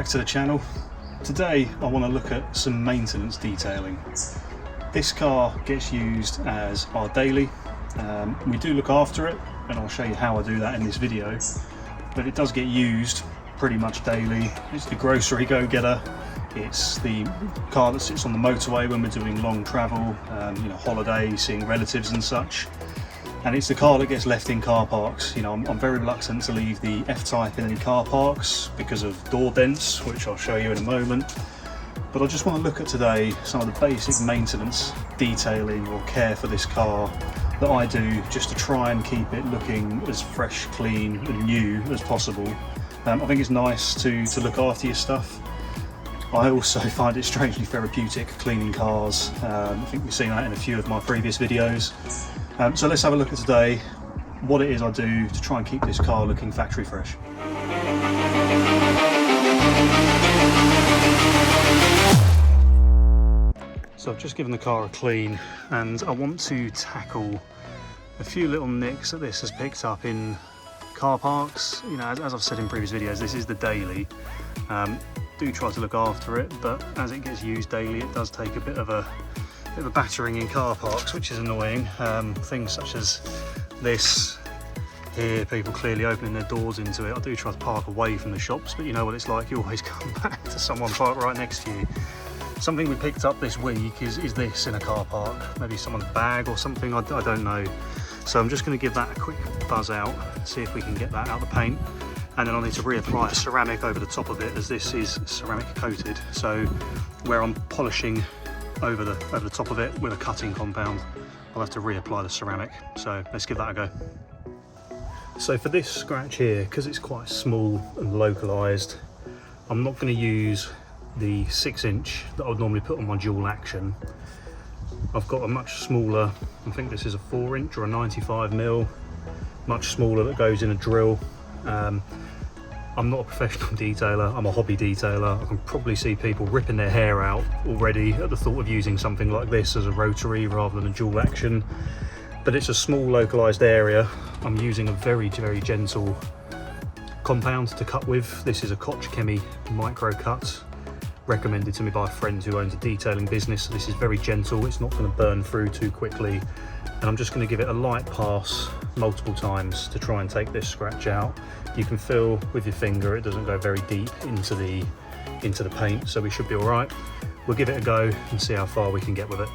back to the channel. Today I want to look at some maintenance detailing. This car gets used as our daily. We do look after it, and I'll show you how I do that in this video, but it does get used pretty much daily. It's the grocery go-getter, it's the car that sits on the motorway when we're doing long travel, holiday, seeing relatives and such. And it's the car that gets left in car parks. I'm very reluctant to leave the F-Type in any car parks because of door dents, which I'll show you in a moment. But I just want to look at today some of the basic maintenance detailing or care for this car that I do, just to try and keep it looking as fresh, clean and new as possible. I think it's nice to look after your stuff. I also find it strangely therapeutic cleaning cars. I think we've seen that in a few of my previous videos. So let's have a look at today what it is I do to try and keep this car looking factory fresh. So I've just given the car a clean, and I want to tackle a few little nicks that this has picked up in car parks. As I've said in previous videos, this is the daily. Do try to look after it, but as it gets used daily, it does take a bit of a battering in car parks, which is annoying. Things such as this here, people clearly opening their doors into it. I do try to park away from the shops, but you know what it's like, you always come back to someone parked right next to you. Something we picked up this week is this in a car park, maybe someone's bag or something, I don't know. So I'm just going to give that a quick buzz out, see if we can get that out of the paint. And then I'll need to reapply a ceramic over the top of it, as this is ceramic coated. So where I'm polishing over the top of it with a cutting compound, I'll have to reapply the ceramic. So let's give that a go. So for this scratch here, because it's quite small and localized, I'm not going to use the 6-inch that I would normally put on my dual action. I've got a much smaller, I think this is a 4-inch or a 95mm, much smaller, that goes in a drill. I'm not a professional detailer, I'm a hobby detailer. I can probably see people ripping their hair out already at the thought of using something like this as a rotary rather than a dual action. But it's a small localized area. I'm using a very, very gentle compound to cut with. This is a Koch Chemie micro cut, recommended to me by a friend who owns a detailing business. So this is very gentle, it's not going to burn through too quickly. And I'm just going to give it a light pass multiple times to try and take this scratch out. You can feel with your finger it doesn't go very deep into the paint, so we should be all right. We'll give it a go and see how far we can get with it.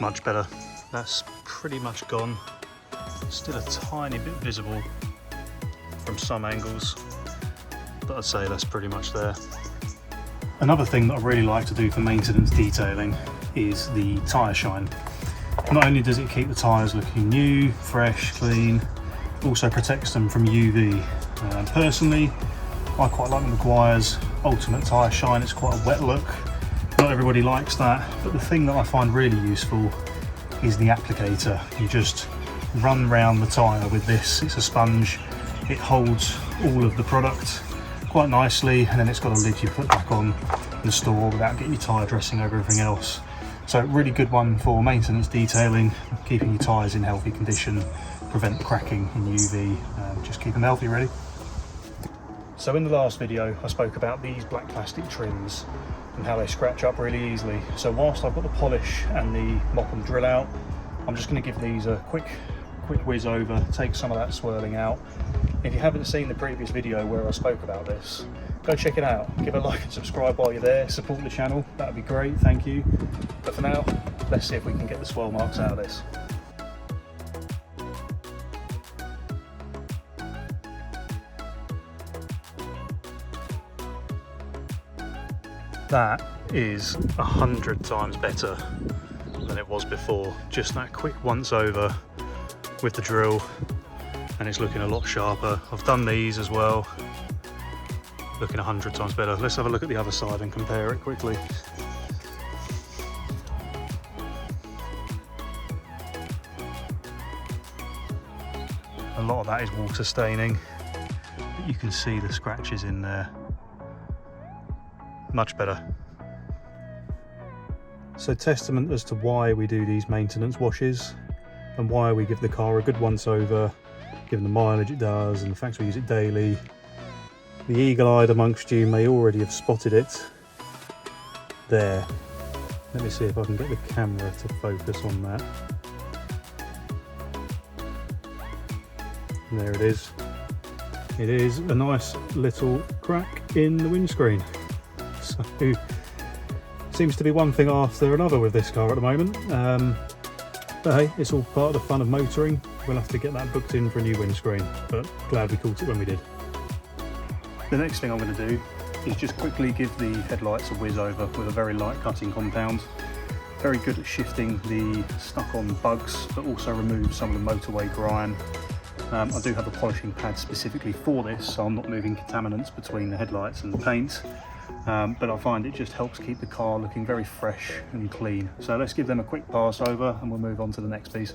Much better. That's pretty much gone. Still a tiny bit visible from some angles, but I'd say that's pretty much there. Another thing that I really like to do for maintenance detailing is the tyre shine. Not only does it keep the tyres looking new, fresh, clean, also protects them from UV. Personally, I quite like the Meguiar's Ultimate Tyre Shine. It's quite a wet look. Not everybody likes that, but the thing that I find really useful is the applicator. You just run round the tyre with this. It's a sponge, it holds all of the product quite nicely, and then it's got a lid you put back on the store without getting your tyre dressing over everything else. So really good one for maintenance detailing, keeping your tyres in healthy condition, prevent cracking in UV, just keep them healthy really. So in the last video I spoke about these black plastic trims and how they scratch up really easily. So whilst I've got the polish and the mop and drill out, I'm just going to give these a quick whiz over, take some of that swirling out. If you haven't seen the previous video where I spoke about this, go check it out. Give a like and subscribe while you're there, support the channel, that would be great, thank you. But for now, let's see if we can get the swirl marks out of this. That is 100 times better than it was before. Just that quick once over with the drill, and it's looking a lot sharper. I've done these as well. looking 100 times better. Let's have a look at the other side and compare it quickly. A lot of that is water staining, but you can see the scratches in there. Much better. So testament as to why we do these maintenance washes and why we give the car a good once over, given the mileage it does and the fact we use it daily. The eagle-eyed amongst you may already have spotted it. There. Let me see if I can get the camera to focus on that. And there it is. It is a nice little crack in the windscreen. So, seems to be one thing after another with this car at the moment. But hey, it's all part of the fun of motoring. We'll have to get that booked in for a new windscreen, but glad we caught it when we did. The next thing I'm going to do is just quickly give the headlights a whiz over with a very light cutting compound. Very good at shifting the stuck-on bugs, but also remove some of the motorway grime. I do have a polishing pad specifically for this, so I'm not moving contaminants between the headlights and the paint. But I find it just helps keep the car looking very fresh and clean. So let's give them a quick pass over and we'll move on to the next piece.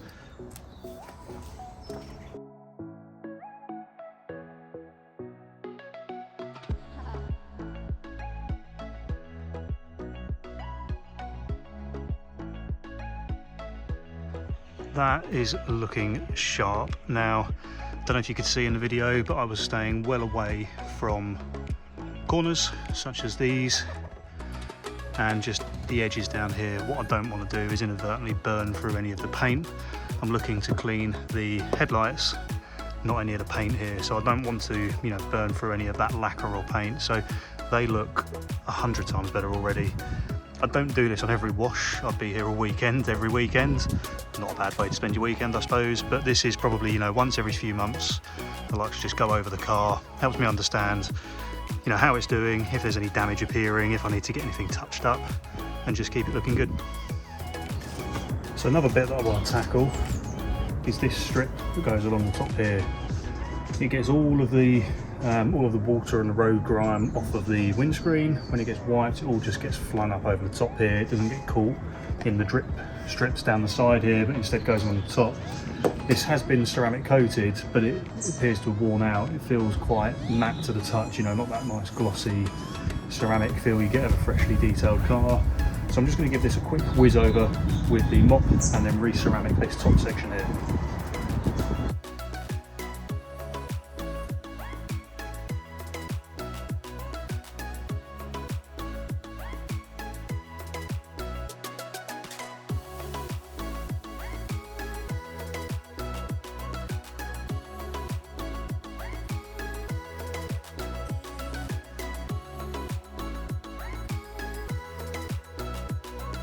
That is looking sharp. Now, don't know if you could see in the video, but I was staying well away from corners such as these and just the edges down here. What I don't want to do is inadvertently burn through any of the paint. I'm looking to clean the headlights, not any of the paint here, so I don't want to, you know, burn through any of that lacquer or paint. So they look 100 times better already. I don't do this on every wash. I'd be here all weekend, every weekend. Not a bad way to spend your weekend, I suppose, but this is probably, you know, once every few months. I like to just go over the car. Helps me understand, you know, how it's doing, if there's any damage appearing, if I need to get anything touched up, and just keep it looking good. So another bit that I want to tackle is this strip that goes along the top here. It gets all of the water and the road grime off of the windscreen. When it gets wiped, it all just gets flung up over the top here. It doesn't get caught in the drip strips down the side here, but instead goes on the top. This has been ceramic coated, but it appears to have worn out. It feels quite matte to the touch, you know, not that nice glossy ceramic feel you get of a freshly detailed car. So I'm just going to give this a quick whiz over with the mop and then re-ceramic this top section here.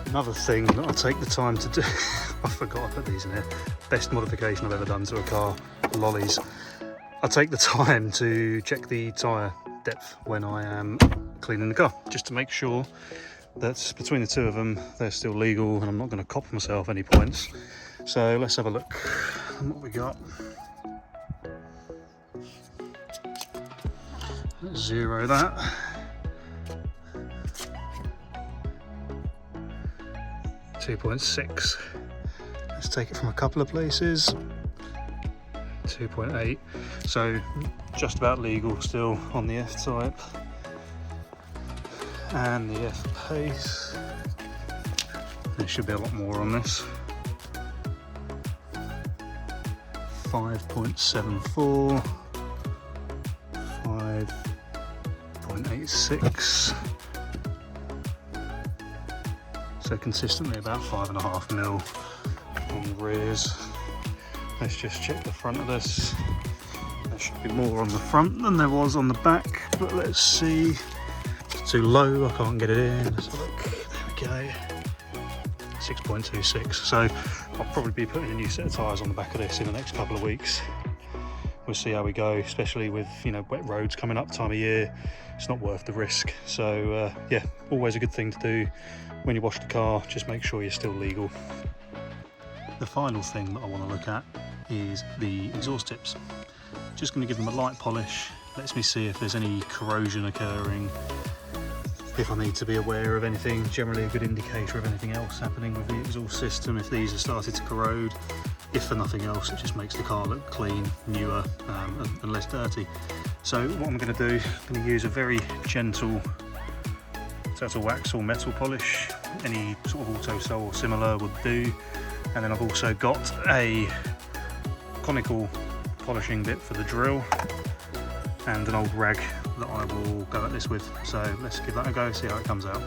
Another thing that I take the time to do, I forgot I put these in here, best modification I've ever done to a car, lollies. I take the time to check the tyre depth when I am cleaning the car, just to make sure that between the two of them, they're still legal and I'm not going to cop myself any points. So let's have a look at what we got. Let's zero that. 2.6. Let's take it from a couple of places. 2.8. So just about legal still on the F-type and the F-pace. There should be a lot more on this. 5.74. 5.86. So consistently about 5.5 mil on the rears. Let's just check the front of this. There should be more on the front than there was on the back, but let's see. It's too low, I can't get it in. Let's have a look. There we go. 6.26. So I'll probably be putting a new set of tyres on the back of this in the next couple of weeks. We'll see how we go, especially with, you know, wet roads coming up time of year. It's not worth the risk. So yeah, always a good thing to do when you wash the car. Just make sure you're still legal. The final thing that I want to look at is the exhaust tips. Just going to give them a light polish lets me see if there's any corrosion occurring, if I need to be aware of anything. Generally a good indicator of anything else happening with the exhaust system if these have started to corrode. If for nothing else, it just makes the car look clean, newer, and less dirty. So what I'm going to do, I'm going to use a very gentle turtle wax or metal polish. Any sort of auto sole or similar would do. And then I've also got a conical polishing bit for the drill and an old rag that I will go at this with. So let's give that a go, see how it comes out.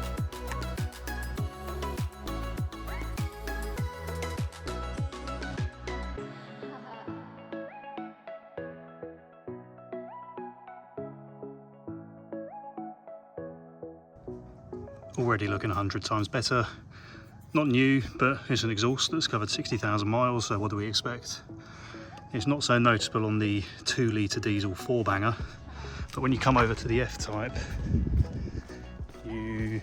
Already looking 100 times better. Not new, but it's an exhaust that's covered 60,000 miles, so what do we expect? It's not so noticeable on the 2-litre diesel 4-banger, but when you come over to the F-Type, you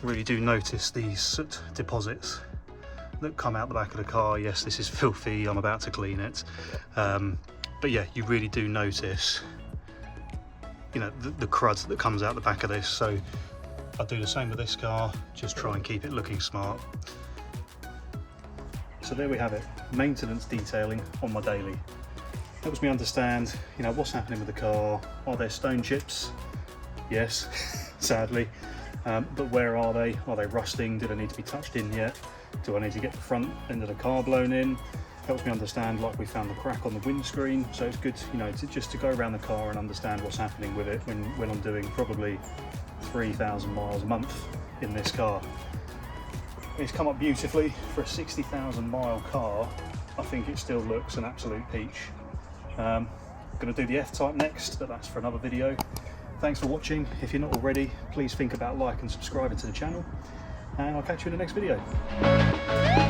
really do notice these soot deposits that come out the back of the car. Yes, this is filthy, I'm about to clean it. But yeah, you really do notice, you know, the crud that comes out the back of this. So I'll do the same with this car, just try and keep it looking smart. So there we have it, maintenance detailing on my daily. Helps me understand, you know, what's happening with the car. Are there stone chips? Yes, sadly. But where are they? Are they rusting? Do they need to be touched in yet? Do I need to get the front end of the car blown in? Helps me understand, like we found the crack on the windscreen. So it's good, you know, just to go around the car and understand what's happening with it when I'm doing probably 3,000 miles a month in this car. It's come up beautifully for a 60,000 mile car. I think it still looks an absolute peach. Going to do the F-Type next, but that's for another video. Thanks for watching. If you're not already, please think about like and subscribing to the channel, and I'll catch you in the next video.